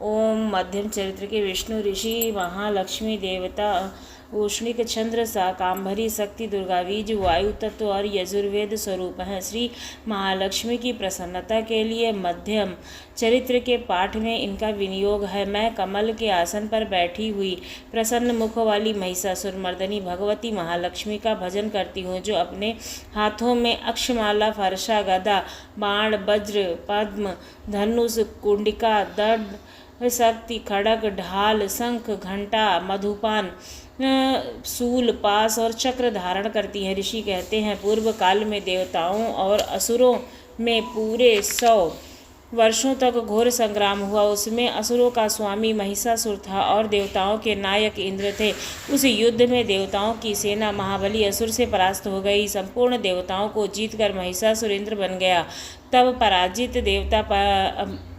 ओम मध्यम चरित्र के विष्णु ऋषि महालक्ष्मी देवता उष्णिक चंद्र शाकांभरी शक्ति दुर्गा बीज वायु तत्व और यजुर्वेद स्वरूप हैं। श्री महालक्ष्मी की प्रसन्नता के लिए मध्यम चरित्र के पाठ में इनका विनियोग है। मैं कमल के आसन पर बैठी हुई प्रसन्न मुख वाली महिषासुर मर्दनी भगवती महालक्ष्मी का भजन करती हूँ, जो अपने हाथों में अक्षमाला, फरसा, गदा, बाण, वज्र, पद्म, धनुष, कुंडिका, दंड, शक्ति, खड़ग, ढाल, शंख, घंटा, मधुपान, सूल, पास और चक्र धारण करती हैं। ऋषि कहते हैं, पूर्व काल में देवताओं और असुरों में पूरे 100 वर्षों तक घोर संग्राम हुआ। उसमें असुरों का स्वामी महिषासुर था और देवताओं के नायक इंद्र थे। उस युद्ध में देवताओं की सेना महाबली असुर से परास्त हो गई। संपूर्ण देवताओं को जीतकर महिषासुर इंद्र बन गया। तब पराजित देवता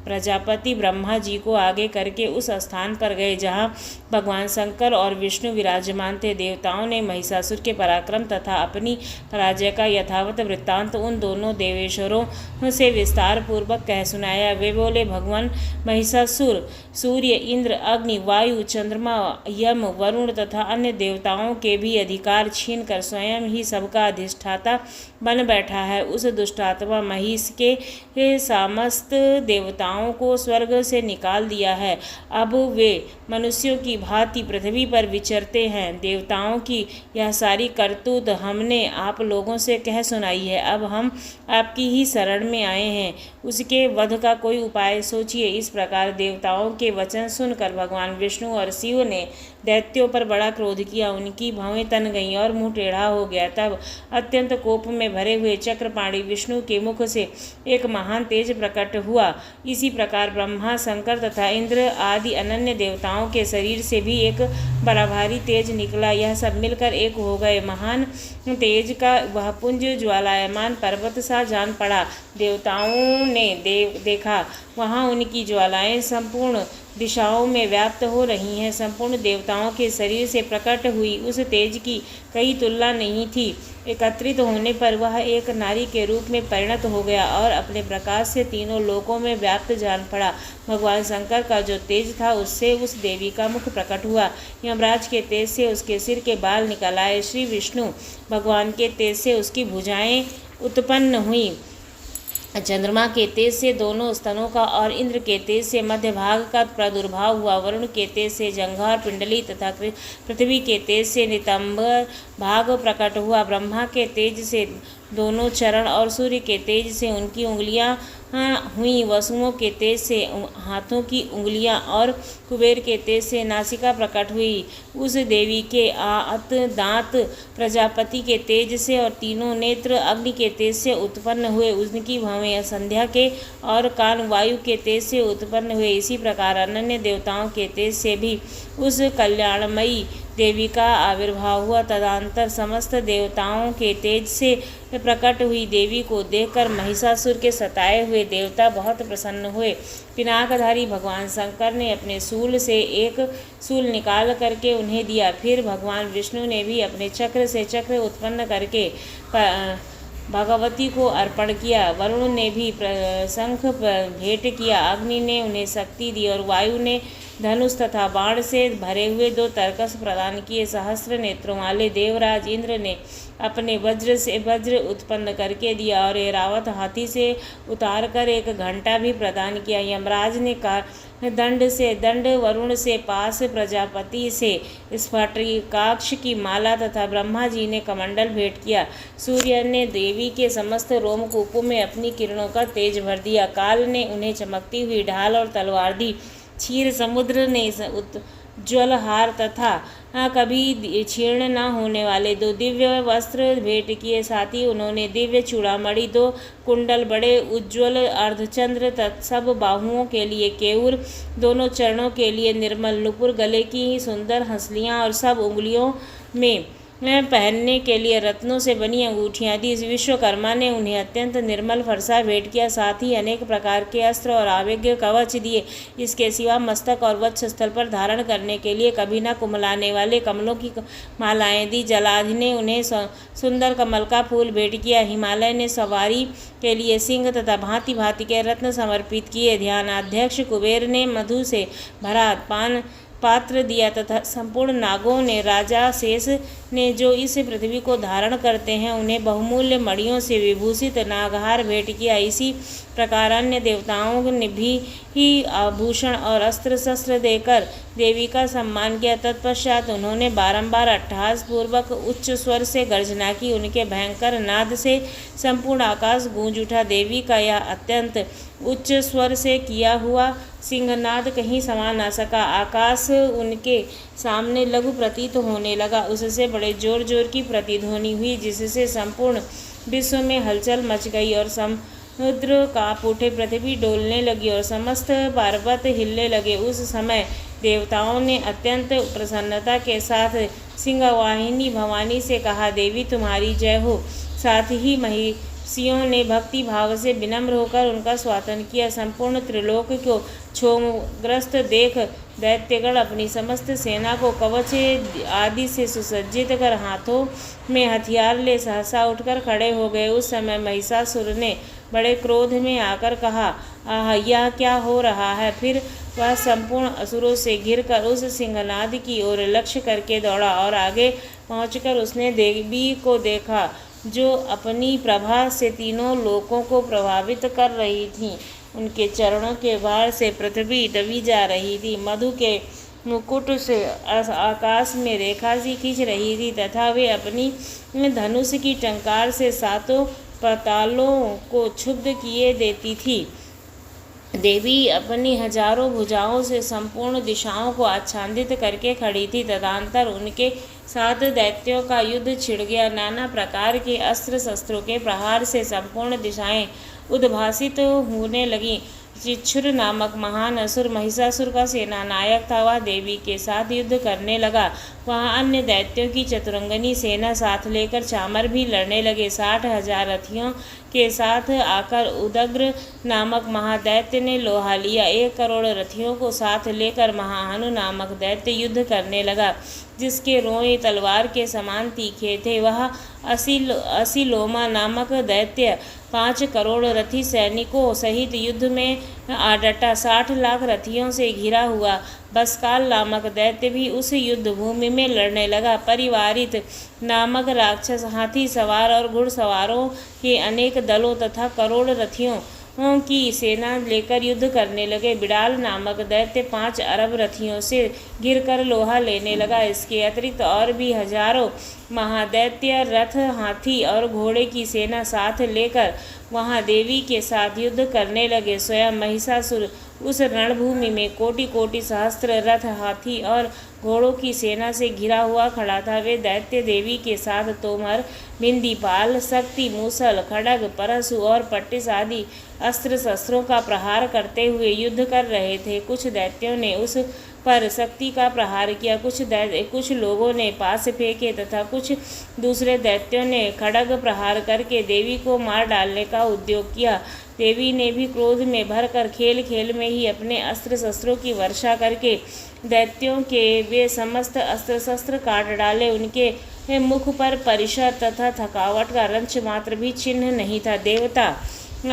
प्रजापति ब्रह्मा जी को आगे करके उस स्थान पर गए जहाँ भगवान शंकर और विष्णु विराजमान थे। देवताओं ने महिषासुर के पराक्रम तथा अपनी पराजय का यथावत वृत्तांत उन दोनों देवेश्वरों से विस्तार पूर्वक कह सुनाया। वे बोले, भगवान महिषासुर सूर्य, इंद्र, अग्नि, वायु, चंद्रमा, यम, वरुण तथा अन्य देवताओं के भी अधिकार छीन कर स्वयं ही सबका अधिष्ठाता बन बैठा है। उस दुष्टात्मा महिष के समस्त देवताओं को स्वर्ग से निकाल दिया है। अब वे मनुष्यों की भांति पृथ्वी पर विचरते हैं। देवताओं की यह सारी करतूत हमने आप लोगों से कह सुनाई है। अब हम आपकी ही शरण में आए हैं, उसके वध का कोई उपाय सोचिए। इस प्रकार देवताओं के वचन सुनकर भगवान विष्णु और शिव ने दैत्यों पर बड़ा क्रोध किया। उनकी भवें तन गईं और मुंह टेढ़ा हो गया। तब अत्यंत कोप में भरे हुए चक्रपाणी विष्णु के मुख से एक महान तेज प्रकट हुआ। इसी प्रकार ब्रह्मा, शंकर तथा इंद्र आदि अनन्य देवताओं के शरीर से भी एक बड़ा भारी तेज निकला। यह सब मिलकर एक हो गए। महान तेज का वह पुंज ज्वालायमान पर्वत सा जान पड़ा। देवताओं ने देखा, वहाँ उनकी ज्वालाएं संपूर्ण दिशाओं में व्याप्त हो रही हैं। संपूर्ण देवताओं के शरीर से प्रकट हुई उस तेज की कहीं तुलना नहीं थी। एकत्रित होने पर वह एक नारी के रूप में परिणत हो गया और अपने प्रकाश से तीनों लोकों में व्याप्त जान पड़ा। भगवान शंकर का जो तेज था, उससे उस देवी का मुख प्रकट हुआ। यमराज के तेज से उसके सिर के बाल निकल आए। श्री विष्णु भगवान के तेज से उसकी भुजाएं उत्पन्न हुई। चंद्रमा के तेज से दोनों स्तनों का और इंद्र के तेज से मध्य भाग का प्रादुर्भाव हुआ। वरुण के तेज से जंघा और पिंडली तथा पृथ्वी के तेज से नितंब भाग प्रकट हुआ। ब्रह्मा के तेज से दोनों चरण और सूर्य के तेज से उनकी उंगलियां हुई। वसुओं के तेज से हाथों की उंगलियां और कुबेर के तेज से नासिका प्रकट हुई। उस देवी के दांत प्रजापति के तेज से और तीनों नेत्र अग्नि के तेज से उत्पन्न हुए। उनकी भवें संध्या के और कान वायु के तेज से उत्पन्न हुए। इसी प्रकार अनन्य देवताओं के तेज से भी उस कल्याणमयी देवी का आविर्भाव हुआ। तदनंतर समस्त देवताओं के तेज से प्रकट हुई देवी को देखकर महिषासुर के सताए हुए देवता बहुत प्रसन्न हुए। पिनाकधारी भगवान शंकर ने अपने शूल से एक शूल निकाल करके उन्हें दिया। फिर भगवान विष्णु ने भी अपने चक्र से चक्र उत्पन्न करके भगवती को अर्पण किया। वरुण ने भी शंख भेंट किया। अग्नि ने उन्हें शक्ति दी और वायु ने धनुष तथा बाण से भरे हुए 2 तरकस प्रदान किए। सहस्त्र नेत्रों वाले देवराज इंद्र ने अपने वज्र से वज्र उत्पन्न करके दिया और ऐरावत हाथी से उतार कर एक घंटा भी प्रदान किया। यमराज ने दंड से दंड, वरुण से पास, प्रजापति से स्फटिकाक्ष की माला तथा ब्रह्मा जी ने कमंडल भेंट किया। सूर्य ने देवी के समस्त रोमकूपों में अपनी किरणों का तेज भर दिया। काल ने उन्हें चमकती हुई ढाल और तलवार दी। क्षीर समुद्र ने उज्ज्वल हार तथा कभी छीर्ण न होने वाले 2 दिव्य वस्त्र भेंट किए। साथ ही उन्होंने दिव्य चूड़ामणि, 2 कुंडल, बड़े उज्ज्वल अर्धचंद्र, सब बाहुओं के लिए केयूर, दोनों चरणों के लिए निर्मल नुपुर, गले की सुंदर हंसलियाँ और सब उंगलियों में में पहनने के लिए रत्नों से बनी अंगूठियां दी। विश्वकर्मा ने उन्हें अत्यंत निर्मल फरसा भेंट किया, साथ ही अनेक प्रकार के अस्त्र और आवेग्य कवच दिए। इसके सिवा मस्तक और वक्ष स्थल पर धारण करने के लिए कभी न कुमलाने वाले कमलों की मालाएं दी। जलाधि ने उन्हें सुंदर कमल का फूल भेंट किया। हिमालय ने सवारी के लिए सिंह तथा भांति भांति के रत्न समर्पित किए। ध्यानाध्यक्ष कुबेर ने मधु से भरा पान पात्र दिया तथा संपूर्ण नागों ने राजा शेष ने जो इस पृथ्वी को धारण करते हैं उन्हें बहुमूल्य मणियों से विभूषित नागहार भेंट किया। इसी प्रकार अन्य देवताओं ने भी आभूषण और अस्त्र शस्त्र देकर देवी का सम्मान किया। तत्पश्चात उन्होंने बारंबार अट्टहास पूर्वक उच्च स्वर से गर्जना की। उनके भयंकर नाद से संपूर्ण आकाश गूंज उठा। देवी का यह अत्यंत उच्च स्वर से किया हुआ सिंहनाद कहीं समा न सका। आकाश उनके सामने लघु प्रतीत होने लगा। उससे बड़े जोर जोर की प्रतिध्वनि हुई, जिससे संपूर्ण विश्व में हलचल मच गई और समुद्र कांप उठे, पृथ्वी डोलने लगी और समस्त पर्वत हिलने लगे। उस समय देवताओं ने अत्यंत प्रसन्नता के साथ सिंहवाहिनी भवानी से कहा, देवी तुम्हारी जय हो। साथ ही महिषियों ने भक्ति भाव से विनम्र होकर उनका स्वागत किया। संपूर्ण त्रिलोक को क्षोभग्रस्त देख दैत्यगण अपनी समस्त सेना को कवच आदि से सुसज्जित कर हाथों में हथियार ले सहसा उठकर खड़े हो गए। उस समय महिषासुर ने बड़े क्रोध में आकर कहा, आह, यह क्या हो रहा है। फिर वह संपूर्ण असुरों से घिरकर उस सिंहनाद की ओर लक्ष्य करके दौड़ा और आगे पहुंचकर उसने देवी को देखा, जो अपनी प्रभा से तीनों लोकों को प्रभावित कर रही थीं। उनके चरणों के भार से पृथ्वी दबी जा रही थी। मधु के मुकुट से आकाश में रेखा सी खींच रही थी तथा वे अपनी धनुष की टंकार से सातों पातालों को क्षुब्ध किए देती थी। देवी अपनी हजारों भुजाओं से संपूर्ण दिशाओं को आच्छादित करके खड़ी थी। तदंतर उनके साथ दैत्यों का युद्ध छिड़ गया। नाना प्रकार के अस्त्र शस्त्रों के प्रहार से संपूर्ण दिशाएं उद्भासित होने लगी। चिच्छुर नामक महान असुर महिषासुर का सेना नायक था। वह देवी के साथ युद्ध करने लगा। वहाँ अन्य दैत्यों की चतुरंगनी सेना साथ लेकर चामर भी लड़ने लगे। 60,000 रथियों के साथ आकर उदग्र नामक महादैत्य ने लोहा लिया। 1 करोड़ रथियों को साथ लेकर महाहनु नामक दैत्य युद्ध करने लगा, जिसके रोए तलवार के समान तीखे थे। वह असिलोमा नामक दैत्य 5 करोड़ रथी सैनिकों सहित युद्ध में आ डटा। 60 लाख रथियों से घिरा हुआ बसकाल नामक दैत्य भी उस युद्ध भूमि में लड़ने लगा। परिवारित नामक राक्षस हाथी सवार और घुड़सवारों के अनेक दलों तथा करोड़ रथियों की सेना लेकर युद्ध करने लगे। बिडाल नामक दैत्य 5 अरब रथियों से घिरकर लोहा लेने लगा। इसके अतिरिक्त और भी हजारों महादैत्य रथ, हाथी और घोड़े की सेना साथ लेकर वहां देवी के साथ युद्ध करने लगे। स्वयं महिषासुर उस रणभूमि में कोटि कोटि सहस्त्र रथ, हाथी और घोड़ों की सेना से घिरा हुआ खड़ा था। वे दैत्य देवी के साथ तोमर, बिंदीपाल, शक्ति, मूसल, खड्ग, परशु और पट्टिस आदि अस्त्र शस्त्रों का प्रहार करते हुए युद्ध कर रहे थे। कुछ दैत्यों ने उस पर शक्ति का प्रहार किया, कुछ लोगों ने पास फेंके तथा कुछ दूसरे दैत्यों ने खड्ग प्रहार करके देवी को मार डालने का उद्योग किया। देवी ने भी क्रोध में भरकर खेल खेल में ही अपने अस्त्र शस्त्रों की वर्षा करके दैत्यों के वे समस्त अस्त्र शस्त्र काट डाले। उनके मुख पर परिशर तथा थकावट का रंच मात्र भी चिन्ह नहीं था। देवता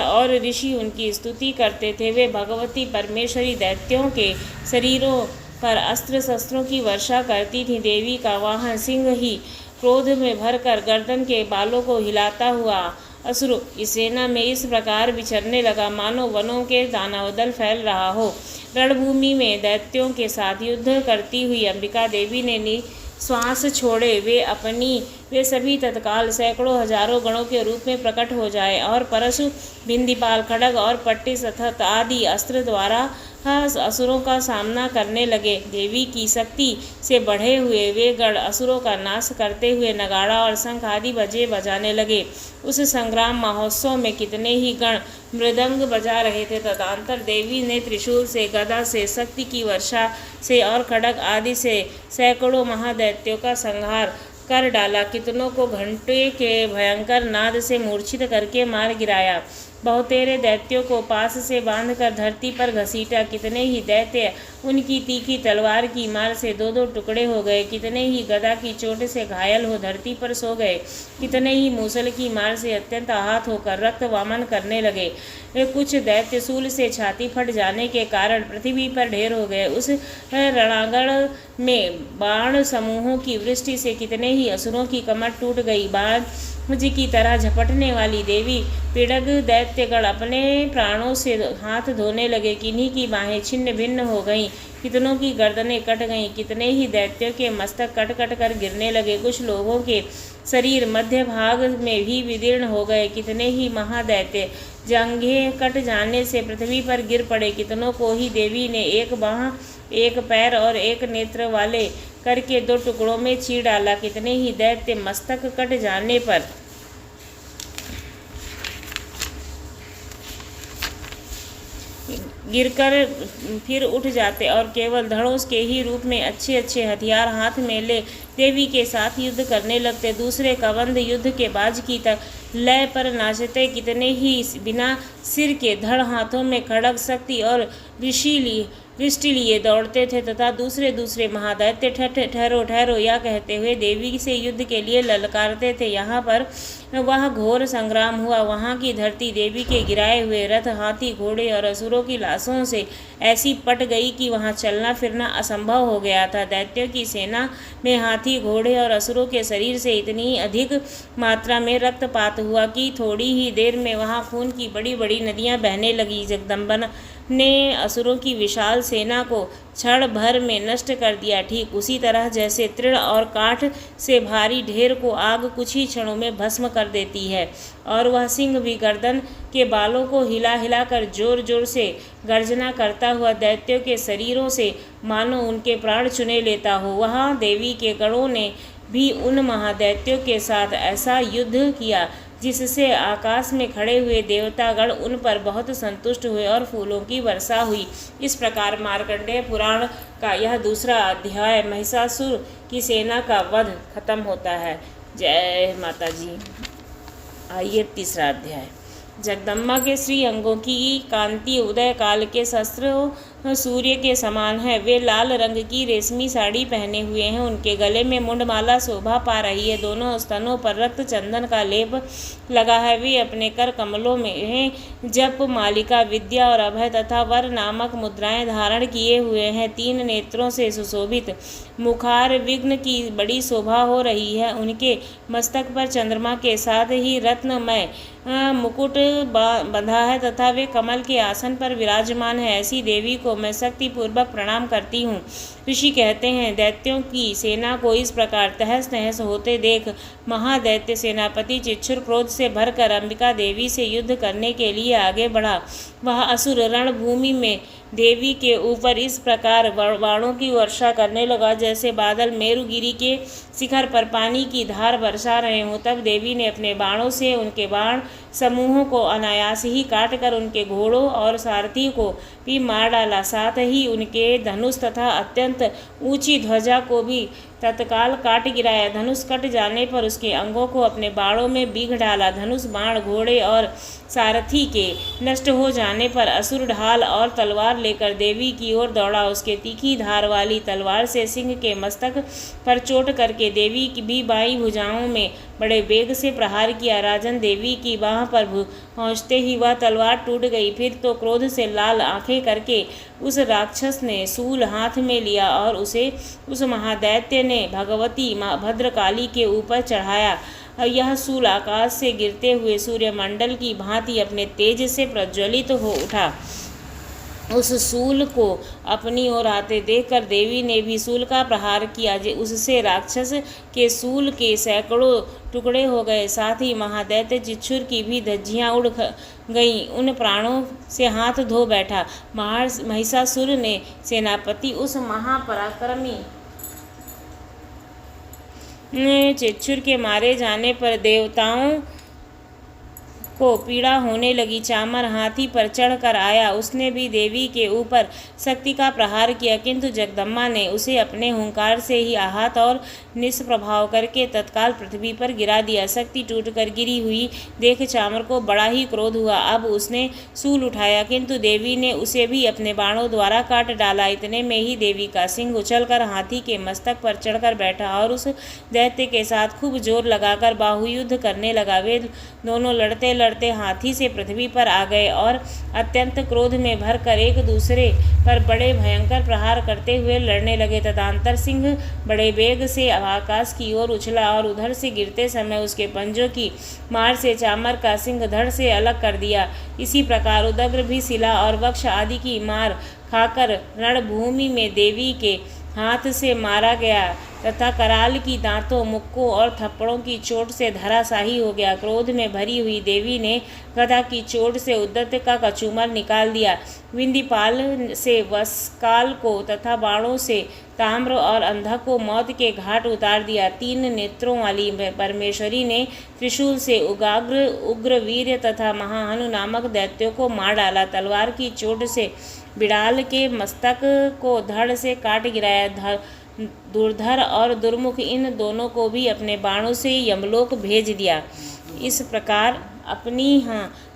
और ऋषि उनकी स्तुति करते थे। वे भगवती परमेश्वरी दैत्यों के शरीरों पर अस्त्र शस्त्रों की वर्षा करती थी। देवी का वाहन सिंह ही क्रोध में भरकर गर्दन के बालों को हिलाता हुआ असुरों की सेना में इस प्रकार विचरने लगा, मानो वनों के दानव दल फैल रहा हो। रणभूमि में दैत्यों के साथ युद्ध करती हुई अंबिका देवी ने श्वास छोड़े। वे सभी तत्काल सैकड़ों हजारों गणों के रूप में प्रकट हो जाए और परशु, बिंदीपाल, खड्ग और पट्टिस आदि अस्त्र द्वारा असुरों का सामना करने लगे। देवी की शक्ति से बढ़े हुए वे गण असुरों का नाश करते हुए नगाड़ा और शंख आदि बजे बजाने लगे। उस संग्राम महोत्सव में कितने ही गण मृदंग बजा रहे थे। तदंतर देवी ने त्रिशूल से, गदा से, शक्ति की वर्षा से और खड्ग आदि से सैकड़ों महादैत्यों का संहार कर डाला, कितनों को घंटे के भयंकर नाद से मूर्छित करके मार गिराया, बहुतेरे दैत्यों को पास से बांधकर धरती पर घसीटा, कितने ही दैत्य उनकी तीखी तलवार की मार से दो दो टुकड़े हो गए, कितने ही गदा की चोट से घायल हो धरती पर सो गए, कितने ही मूसल की मार से अत्यंत आहत होकर रक्त वामन करने लगे। कुछ दैत्य सूल से छाती फट जाने के कारण पृथ्वी पर ढेर हो गए। उस रणांगण में बाण समूहों की वृष्टि से कितने ही असुरों की कमर टूट गई। बाण जी की तरह झपटने वाली देवी पीड़क दैत्यगण अपने प्राणों से हाथ धोने लगे, किन्हीं की बाहें छिन्न भिन्न हो गईं, कितनों की गर्दनें कट गईं, कितने ही दैत्यों के मस्तक कट कट कर गिरने लगे, कुछ लोगों के शरीर मध्य भाग में भी विदीर्ण हो गए, कितने ही महादैत्य जंघें कट जाने से पृथ्वी पर गिर पड़े, कितनों को ही देवी ने एक बाह, एक पैर और एक नेत्र वाले करके दो टुकड़ों में चीर डाला, कितने ही दैत्य मस्तक कट जाने पर गिरकर फिर उठ जाते और केवल धनुष के ही रूप में अच्छे अच्छे हथियार हाथ में ले देवी के साथ युद्ध करने लगते। दूसरे कबंध युद्ध के बाज की लय पर नाचते, कितने ही बिना सिर के धड़ हाथों में खड़ग शक्ति और दृष्टि लिए दौड़ते थे तथा दूसरे दूसरे महादैत्य ठहरो ठहरो या कहते हुए देवी से युद्ध के लिए ललकारते थे। यहाँ पर वह घोर संग्राम हुआ। वहाँ की धरती देवी के गिराए हुए रथ, हाथी, घोड़े और असुरों की लाशों से ऐसी पट गई कि वहाँ चलना फिरना असंभव हो गया था। दैत्यों की सेना में हाथी, घोड़े और असुरों के शरीर से इतनी अधिक मात्रा में रक्तपात हुआ कि थोड़ी ही देर में वहाँ खून की बड़ी बड़ी नदियाँ बहने लगी। जगदम्बा ने असुरों की विशाल सेना को क्षण भर में नष्ट कर दिया, ठीक उसी तरह जैसे तृण और काठ से भारी ढेर को आग कुछ ही क्षणों में भस्म कर देती है। और वह सिंह भी गर्दन के बालों को हिला हिला कर जोर जोर से गर्जना करता हुआ दैत्यों के शरीरों से मानो उनके प्राण चुने लेता हो। वहाँ देवी के गणों ने भी उन महादैत्यों के साथ ऐसा युद्ध किया जिससे आकाश में खड़े हुए देवतागण उन पर बहुत संतुष्ट हुए और फूलों की वर्षा हुई। इस प्रकार मार्कंडेय पुराण का यह दूसरा अध्याय महिषासुर की सेना का वध खत्म होता है। जय माता जी। आइए तीसरा अध्याय। जगदम्बा के श्री अंगों की कांति उदय काल के शस्त्रों सूर्य के समान है। वे लाल रंग की रेशमी साड़ी पहने हुए हैं। उनके गले में मुंडमाला शोभा पा रही है। दोनों स्तनों पर रक्त चंदन का लेप लगा है। वे अपने कर कमलों में जप, मालिका, विद्या और अभय तथा वर नामक मुद्राएं धारण किए हुए हैं। 3 नेत्रों से सुशोभित मुखार विघ्न की बड़ी शोभा हो रही है। उनके मस्तक पर चंद्रमा के साथ ही रत्नमय मुकुट बंधा है तथा वे कमल के आसन पर विराजमान है। ऐसी देवी को मैं शक्ति पूर्वक प्रणाम करती हूँ। ऋषि कहते हैं, दैत्यों की सेना को इस प्रकार तहस नहस होते देख महादैत्य सेनापति चिच्छुर क्रोध से भरकर अंबिका देवी से युद्ध करने के लिए आगे बढ़ा। वह असुर रणभूमि में देवी के ऊपर इस प्रकार बाणों की वर्षा करने लगा जैसे बादल मेरुगिरी के शिखर पर पानी की धार बरसा रहे हों। तब देवी ने अपने बाणों से उनके बाण समूहों को अनायास ही काटकर उनके घोड़ों और सारथी को भी मार डाला। साथ ही उनके धनुष तथा अत्यंत ऊंची ध्वजा को भी तत्काल काट गिराया। धनुष कट जाने पर उसके अंगों को अपने बाणों में बीघ डाला। धनुष, बाण, घोड़े और सारथी के नष्ट हो जाने पर असुर ढाल और तलवार लेकर देवी की ओर दौड़ा। उसके तीखी धार वाली तलवार से सिंह के मस्तक पर चोट करके देवी की भी बाईं भुजाओं में बड़े वेग से प्रहार किया। राजन, देवी की बाह पर पहुँचते ही वह तलवार टूट गई। फिर तो क्रोध से लाल आंखें करके उस राक्षस ने सूल हाथ में लिया और उसे उस महादैत्य ने भगवती माँ भद्रकाली के ऊपर चढ़ाया। यह सूल आकाश से गिरते हुए सूर्यमंडल की भांति अपने तेज से प्रज्वलित हो उठा। उस सूल को अपनी ओर आते देखकर देवी ने भी सूल का प्रहार किया। उससे राक्षस के सूल के सैकड़ों टुकड़े हो गए। साथ ही महादैत्य चिच्छुर की भी धज्जियां उड़ गईं। उन प्राणों से हाथ धो बैठा। महिषासुर ने सेनापति उस महापराक्रमी चिच्छुर के मारे जाने पर देवताओं को पीड़ा होने लगी। चामर हाथी पर चढ़कर आया, उसने भी देवी के ऊपर शक्ति का प्रहार किया, किंतु जगदम्बा ने उसे अपने हुंकार से ही आहत और निष्प्रभाव करके तत्काल पृथ्वी पर गिरा दिया। शक्ति टूटकर गिरी हुई देख चामर को बड़ा ही क्रोध हुआ। अब उसने शूल उठाया, किंतु देवी ने उसे भी अपने बाणों द्वारा काट डाला। इतने में ही देवी का सिंह उछलकर हाथी के मस्तक पर चढ़कर बैठा और उस दैत्य के साथ खूब जोर लगाकर बाहुयुद्ध करने लगा। वे दोनों लड़ते लड़ते हाथी से पृथ्वी पर आ गए और अत्यंत क्रोध में भरकर एक दूसरे पर बड़े भयंकर प्रहार करते हुए लड़ने लगे। तदंतर सिंह बड़े वेग से आकाश की ओर उछला और उधर से गिरते समय उसके पंजों की मार से चामर का सिंह धड़ से अलग कर दिया। इसी प्रकार उदग्र भी शिला और वक्ष आदि की मार खाकर रणभूमि में देवी के हाथ से मारा गया तथा कराल की दांतों, मुक्कों और थप्पड़ों की चोट से धराशाही हो गया। क्रोध में भरी हुई देवी ने गदा की चोट से उद्दत का कचूमर निकाल दिया, विंध्यपाल से वस्काल को तथा बाणों से ताम्र और अंधक को मौत के घाट उतार दिया। 3 नेत्रों वाली परमेश्वरी ने त्रिशूल से उग्रवीर्य तथा महाहनु नामक दैत्यों को मार डाला। तलवार की चोट से बिड़ाल के मस्तक को धड़ से काट गिराया। दुर्धर और दुर्मुख इन दोनों को भी अपने बाणों से यमलोक भेज दिया। इस प्रकार अपनी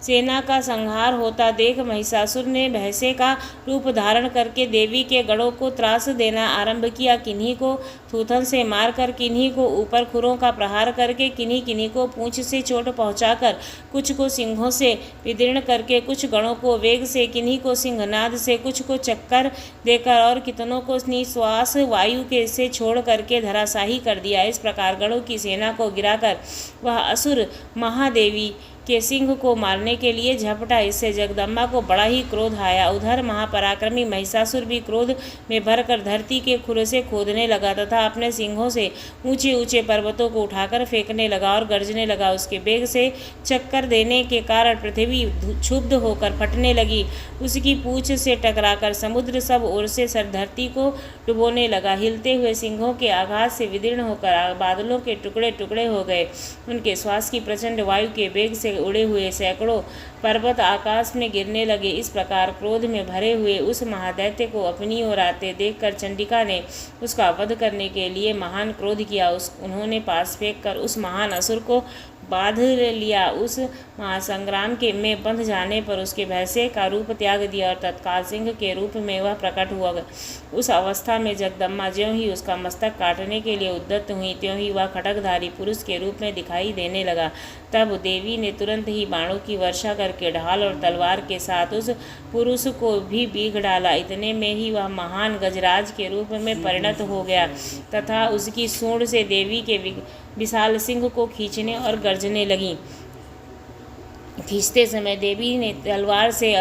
सेना का संहार होता देख महिषासुर ने भैंसे का रूप धारण करके देवी के गढ़ों को त्रास देना आरंभ किया। किन्हीं को थूथन से मारकर, किन्हीं को ऊपर खुरों का प्रहार करके, किन्हीं को पूंछ से चोट पहुंचाकर, कुछ को सिंहों से विदीर्ण करके, कुछ गणों को वेग से, किन्हीं को सिंहनाद से, कुछ को चक्कर देकर और कितनों को निश्वास वायु के से छोड़ करके धराशाही कर दिया। इस प्रकार गणों की सेना को गिराकर वह असुर महादेवी के सिंह को मारने के लिए झपटा। इससे जगदम्बा को बड़ा ही क्रोध आया। उधर महापराक्रमी महिषासुर भी क्रोध में भरकर धरती के खुर से खोदने लगा तथा अपने सिंहों से ऊंचे ऊंचे पर्वतों को उठाकर फेंकने लगा और गरजने लगा। उसके वेग से चक्कर देने के कारण पृथ्वी क्षुब्ध होकर फटने लगी। उसकी पूंछ से टकराकर समुद्र सब ओर से धरती को डुबोने लगा। हिलते हुए सिंहों के आघात से विदीर्ण होकर बादलों के टुकड़े टुकड़े हो गए। उनके श्वास की प्रचंड वायु के वेग से उड़े हुए सैकड़ों पर्वत आकाश में गिरने लगे। इस प्रकार क्रोध में भरे हुए उस महादैत्य को अपनी ओर आते देखकर चंडिका ने उसका वध करने के लिए महान क्रोध किया। उन्होंने पास फेंक कर उस महान असुर को बांध लिया। उस महासंग्राम के में बंध जाने पर उसके भैंसे का रूप त्याग दिया और तत्काल सिंह के रूप में वह प्रकट हुआ। उस अवस्था में जगदम्बा ज्यों ही उसका मस्तक काटने के लिए उद्यत हुई, त्यों ही वह खड्गधारी पुरुष के रूप में दिखाई देने लगा। तब देवी ने तुरंत ही बाणों की वर्षा करके ढाल और तलवार के साथ उस पुरुष को भी बीघ डाला। इतने में ही वह महान गजराज के रूप में परिणत हो गया तथा उसकी सूंड से देवी के विशाल सिंह को खींचने और गर्जने लगी। खींचते समय देवी ने तलवार से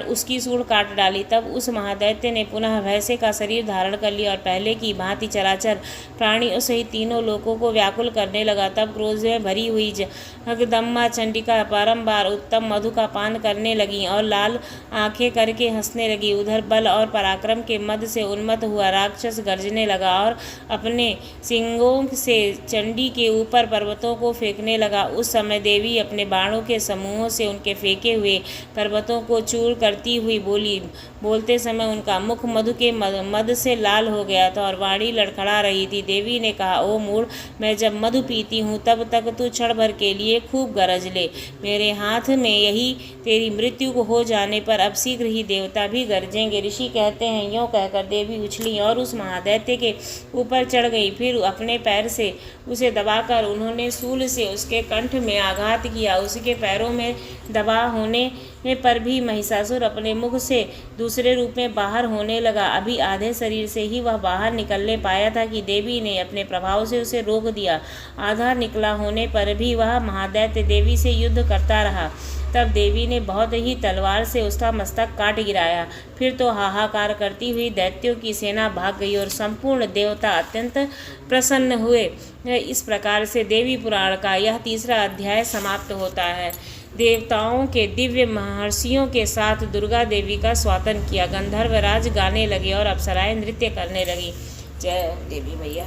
उसकी सूंड काट डाली। तब उस महादैत्य ने पुनः भैंसे का शरीर धारण कर लिया और पहले की भांति चराचर प्राणियों सहित तीनों लोकों को व्याकुल करने लगा। तब क्रोध में भरी हुई जगदम्बा चंडिका बारंबार उत्तम मधु का पान करने लगी और लाल आंखें करके हंसने लगी। उधर बल और पराक्रम के मद से उन्मत्त हुआ राक्षस गर्जने लगा और अपने सिंगों से चंडी के ऊपर पर्वतों को फेंकने लगा। उस समय देवी अपने बाणों के समूहों से उनके फेंके हुए पर्वतों को चूर करती हुई बोली। बोलते समय उनका मुख मधु के मद से लाल हो गया था और वाणी लड़खड़ा रही थी। देवी ने कहा, ओ मूढ़, मैं जब मधु पीती हूँ तब तक तू क्षण भर के लिए खूब गरज ले। मेरे हाथ में यही तेरी मृत्यु हो जाने पर अब शीघ्र ही देवता भी गरजेंगे। ऋषि कहते हैं, यों कहकर देवी उछली और उस महादैत्य के ऊपर चढ़ गई। फिर अपने पैर से उसे दबाकर उन्होंने शूल से उसके कंठ में आघात किया। उसके पैरों में दबा होने पर भी महिषासुर अपने मुख से दूसरे रूप में बाहर होने लगा। अभी आधे शरीर से ही वह बाहर निकलने पाया था कि देवी ने अपने प्रभाव से उसे रोक दिया। आधा निकला होने पर भी वह महादैत्य देवी से युद्ध करता रहा। तब देवी ने बहुत ही तलवार से उसका मस्तक काट गिराया। फिर तो हाहाकार करती हुई दैत्यों की सेना भाग गई और संपूर्ण देवता अत्यंत प्रसन्न हुए। इस प्रकार से देवी पुराण का यह 3रा अध्याय समाप्त होता है। देवताओं के दिव्य महर्षियों के साथ दुर्गा देवी का स्वातन किया। गंधर्वराज गाने लगे और अप्सराएं नृत्य करने लगी। जय देवी मैया।